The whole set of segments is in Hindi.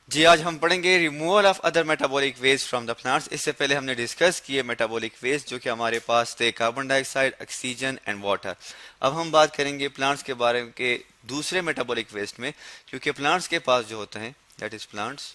जी, आज हम पढ़ेंगे removal of other metabolic waste from the plants. इससे पहले हमने डिस्कस किए मेटाबॉलिक वेस्ट जो कि हमारे पास थे carbon dioxide, oxygen and water. अब हम बात करेंगे प्लांट्स के बारे में के दूसरे मेटाबॉलिक वेस्ट में, क्योंकि प्लांट्स के पास जो होते हैं दैट इज प्लांट्स,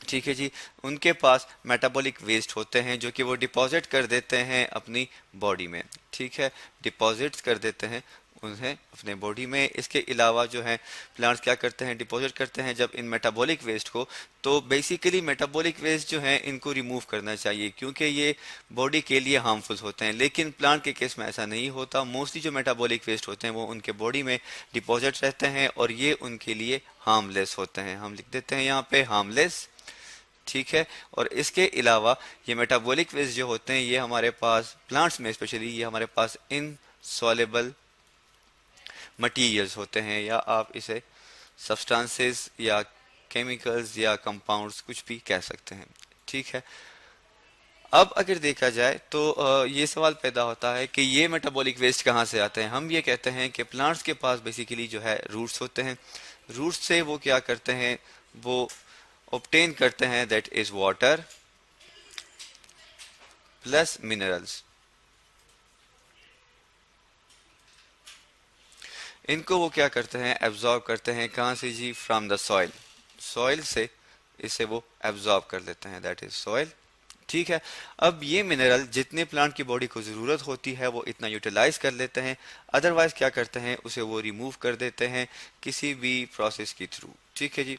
ठीक है जी, उनके पास मेटाबॉलिक वेस्ट होते हैं जो कि वो डिपॉजिट कर देते हैं अपनी बॉडी में। ठीक है, डिपॉजिट्स कर देते हैं उन्हें अपने बॉडी में। इसके अलावा जो है प्लांट्स क्या करते हैं, डिपॉजिट करते हैं जब इन मेटाबॉलिक वेस्ट को। तो बेसिकली मेटाबॉलिक वेस्ट जो है इनको रिमूव करना चाहिए क्योंकि ये बॉडी के लिए हार्मफुल होते हैं, लेकिन प्लांट के केस में ऐसा नहीं होता। मोस्टली जो मेटाबॉलिक वेस्ट होते हैं वो उनके बॉडी में डिपॉजिट रहते हैं और ये उनके लिए हार्मलेस होते हैं। हम लिख देते हैं यहाँ पे हार्मलेस। ठीक है, और इसके अलावा ये मेटाबॉलिक वेस्ट जो होते हैं ये हमारे पास प्लांट्स में स्पेशली ये हमारे पास इनसॉल्युबल मटीरियल्स होते हैं, या आप इसे सब्सटेंसेस या केमिकल्स या कंपाउंड्स कुछ भी कह सकते हैं। ठीक है, अब अगर देखा जाए तो ये सवाल पैदा होता है कि ये मेटाबॉलिक वेस्ट कहाँ से आते हैं। हम ये कहते हैं कि प्लांट्स के पास बेसिकली जो है रूट्स होते हैं। रूट्स से वो क्या करते हैं, वो ऑब्टेन करते हैं that is water plus minerals. इनको वो क्या करते हैं, एब्जॉर्ब करते हैं। कहाँ से जी, फ्रॉम द सॉइल। सॉइल से इसे वो एब्जॉर्ब कर लेते हैं, दैट इज सॉइल। ठीक है, अब ये मिनरल जितने प्लांट की बॉडी को ज़रूरत होती है वो इतना यूटिलाइज कर लेते हैं, अदरवाइज क्या करते हैं उसे वो रिमूव कर देते हैं किसी भी प्रोसेस के थ्रू। ठीक है जी,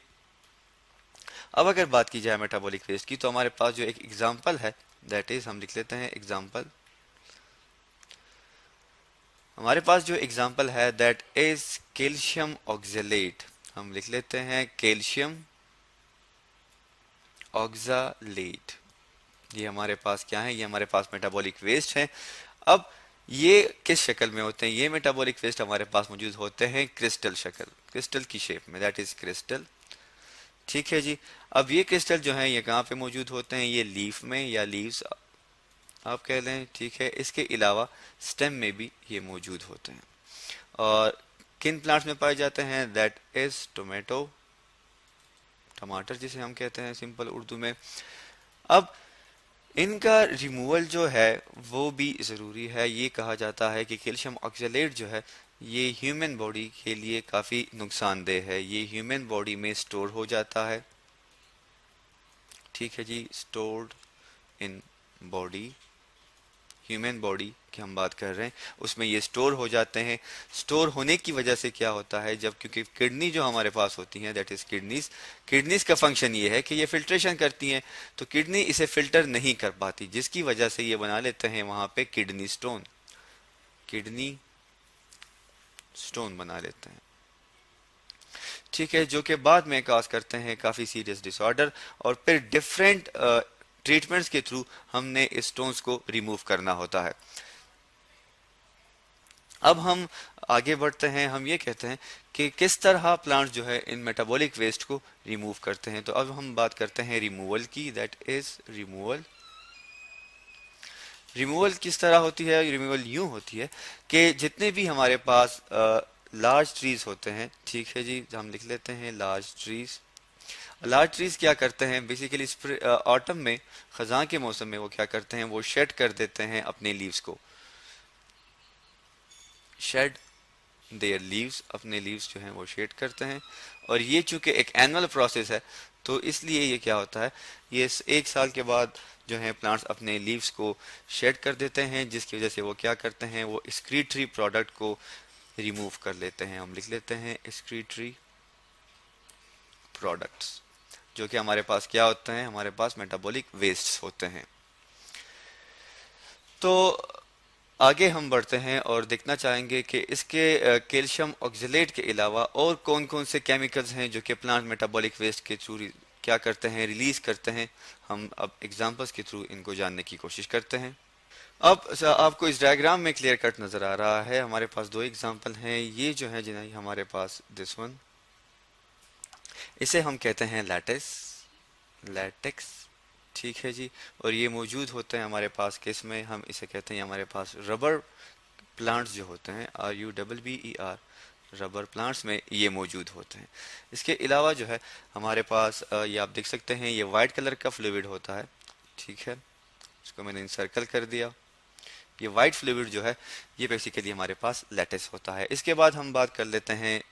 अब अगर बात की जाए मेटाबॉलिक वेस्ट की तो हमारे पास जो एक एग्जांपल है दैट इज, हम लिख लेते हैं एग्जांपल। हमारे पास जो एग्जांपल है दैट इज कैल्शियम ऑक्जेलेट। हम लिख लेते हैं कैल्शियम ऑक्जालेट। ये हमारे पास क्या है, ये हमारे पास मेटाबॉलिक वेस्ट है। अब ये किस शक्ल में होते हैं, ये मेटाबॉलिक वेस्ट हमारे पास मौजूद होते हैं क्रिस्टल शक्ल, क्रिस्टल की शेप में, दैट इज क्रिस्टल। ठीक है जी, अब ये क्रिस्टल जो है ये कहाँ पे मौजूद होते हैं, ये लीफ में या लीव्स आप कह लें। ठीक है, इसके अलावा स्टेम में भी ये मौजूद होते हैं। और किन प्लांट्स में पाए जाते हैं, दैट इज टोमेटो, टमाटर जिसे हम कहते हैं सिंपल उर्दू में। अब इनका रिमूवल जो है वो भी ज़रूरी है। ये कहा जाता है कि कैल्शियम ऑक्जेलेट जो है ये ह्यूमन बॉडी के लिए काफ़ी नुकसानदेह है। ये ह्यूमन बॉडी में स्टोर हो जाता है। ठीक है जी, stored in body, human body की हम बात कर रहे हैं, उसमें ये स्टोर हो जाते हैं। स्टोर होने की वजह से क्या होता है, जब क्योंकि किडनी जो हमारे पास होती हैं दैट इज किडनीज, किडनीज का फंक्शन ये है कि ये फिल्ट्रेशन करती हैं, तो किडनी इसे फिल्टर नहीं कर पाती, जिसकी वजह से ये बना लेते हैं वहां पे किडनी स्टोन, किडनी स्टोन बना लेते हैं। ठीक है, जो कि बाद में काज करते हैं काफ़ी सीरियस डिसऑर्डर, और फिर डिफरेंट ट्रीटमेंट्स के थ्रू हमने इस स्टोन्स को रिमूव करना होता है। अब हम आगे बढ़ते हैं, हम ये कहते हैं कि किस तरह प्लांट जो है इन मेटाबॉलिक वेस्ट को रिमूव करते हैं। तो अब हम बात करते हैं रिमूवल की, दैट इज रिमूवल। रिमूवल किस तरह होती है, रिमूवल यूं होती है कि जितने भी हमारे पास लार्ज ट्रीज होते हैं, ठीक है जी, हम लिख लेते हैं लार्ज ट्रीज। लार्ज ट्रीज क्या करते हैं बेसिकली, ऑटम में, खजां के मौसम में वो क्या करते हैं, वो शेड कर देते हैं अपने लीव्स को, शेड देयर लीव्स, अपने लीव्स जो हैं वो शेड करते हैं। और ये चूंकि एक एनुअल प्रोसेस है तो इसलिए ये क्या होता है, ये एक साल के बाद जो है प्लांट्स अपने लीव्स को शेड कर देते हैं, जिसकी वजह से वो क्या करते हैं, वो एक्सक्रीटरी प्रोडक्ट को रिमूव कर लेते हैं। हम लिख लेते हैं एक्सक्रीटरी प्रोडक्ट्स, जो कि हमारे पास क्या होते हैं, हमारे पास मेटाबॉलिक वेस्ट होते हैं। तो आगे हम बढ़ते हैं और देखना चाहेंगे कि इसके कैल्शियम ऑक्जेलेट के अलावा और कौन कौन से केमिकल्स हैं जो कि प्लांट मेटाबॉलिक वेस्ट के थ्रू क्या करते हैं, रिलीज करते हैं। हम अब एग्जांपल्स के थ्रू इनको जानने की कोशिश करते हैं। अब आपको इस डायग्राम में क्लियर कट नजर आ रहा है, हमारे पास दो एग्जांपल हैं। ये जो है जिन्हें हमारे पास दिस वन, इसे हम कहते हैं लैटेक्स, लैटेक्स। ठीक है जी, और ये मौजूद होते हैं हमारे पास किस में, हम इसे कहते हैं हमारे पास रबर प्लांट्स जो होते हैं, RUBBER, रबर प्लांट्स में ये मौजूद होते हैं। इसके अलावा जो है हमारे पास ये आप देख सकते हैं, ये वाइट कलर का फ्लूइड होता है, ठीक है, इसको मैंने इंसर्कल कर दिया। ये वाइट फ्लूइड जो है ये बेसिकली हमारे पास लैटिस होता है। इसके बाद हम बात कर लेते हैं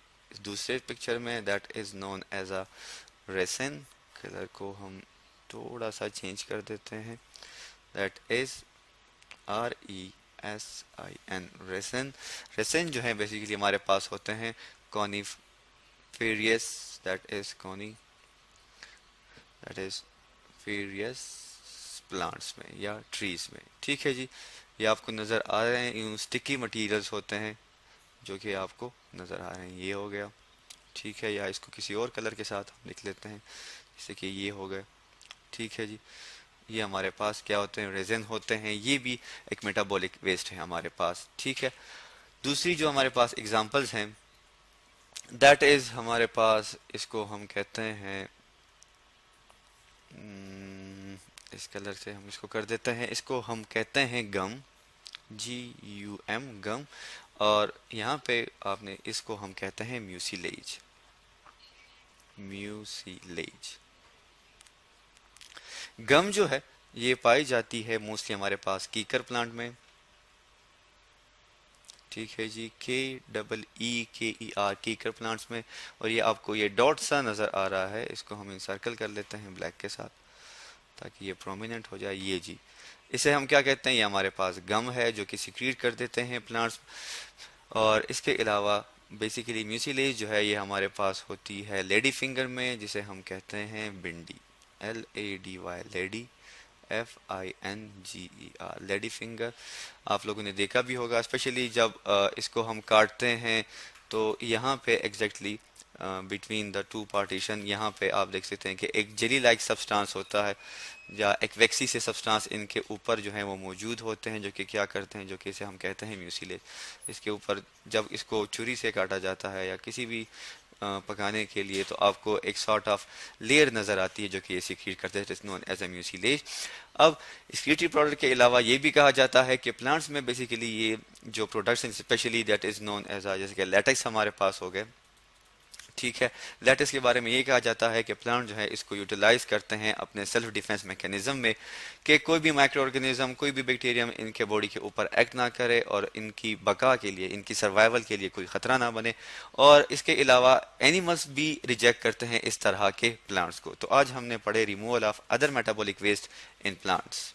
दूसरे पिक्चर में, that is known as a resin. Colour को हम थोड़ा सा चेंज कर देते हैं, that is RESIN, resin. Resin जो है बेसिकली हमारे पास होते हैं coniferous, that is ferous plants में या ट्रीज में, ठीक है जी। ये आपको नज़र आ रहे हैं, यूँ स्टिकी मटेरियल्स होते हैं जो कि आपको नज़र आ रहे हैं। ये हो गया, ठीक है, या इसको किसी और कलर के साथ हम लिख लेते हैं, जैसे कि ये हो गए, ठीक है जी। ये हमारे पास क्या होते हैं, रेजिन होते हैं। ये भी एक मेटाबॉलिक वेस्ट है हमारे पास, ठीक है। दूसरी जो हमारे पास एग्जांपल्स हैं, दैट इज हमारे पास, इसको हम कहते हैं इस कलर से हम इसको कर देते हैं, इसको हम कहते हैं गम, GUM, गम। और यहाँ पे आपने इसको हम कहते हैं म्यूसिलेज, म्यूसिलेज। गम जो है ये पाई जाती है मोस्टली हमारे पास कीकर प्लांट में, ठीक है जी, KEEKER, कीकर प्लांट्स में। और ये आपको ये डॉट सा नज़र आ रहा है, इसको हम इंसर्कल कर लेते हैं ब्लैक के साथ ताकि ये प्रोमिनेंट हो जाए। ये जी, इसे हम क्या कहते हैं, ये हमारे पास गम है जो कि सिक्रीट कर देते हैं प्लांट्स। और इसके अलावा बेसिकली म्यूसिलेज जो है ये हमारे पास होती है लेडी फिंगर में, जिसे हम कहते हैं भिंडी, LADY, lady, FINGER, lady finger. आप लोगों ने देखा भी होगा, स्पेशली जब इसको हम काटते हैं तो यहाँ पे exactly between the two partition, यहाँ पे आप देख सकते हैं कि एक जेली लाइक सब्सटेंस होता है या एक वैक्सी से सब्सटेंस इनके ऊपर जो है वो मौजूद होते हैं, जो कि क्या करते हैं, जो कि इसे हम कहते हैं म्यूसिलेज। इसके ऊपर जब इसको छुरी से काटा जाता है या किसी भी पकाने के लिए, तो आपको एक सॉर्ट ऑफ लेयर नज़र आती है जो कि ये सीक्रेट करते हैं, नोन एज ए म्यूसिलेज। अब स्क्रीटरी प्रोडक्ट के अलावा ये भी कहा जाता है कि प्लांट्स में बेसिकली ये जो प्रोडक्ट्स हैं, specially that is known as जैसे कि लेटेक्स हमारे पास हो गए, ठीक है। लेटेक्स के बारे में ये कहा जाता है कि प्लांट जो है इसको यूटिलाइज करते हैं अपने सेल्फ डिफेंस मैकेनिज्म में, कि कोई भी माइक्रो ऑर्गेनिज्म, कोई भी बैक्टीरियम इनके बॉडी के ऊपर एक्ट ना करे और इनकी बका के लिए, इनकी सर्वाइवल के लिए कोई ख़तरा ना बने। और इसके अलावा एनिमल्स भी रिजेक्ट करते हैं इस तरह के प्लांट्स को। तो आज हमने पढ़े removal of other metabolic waste in plants.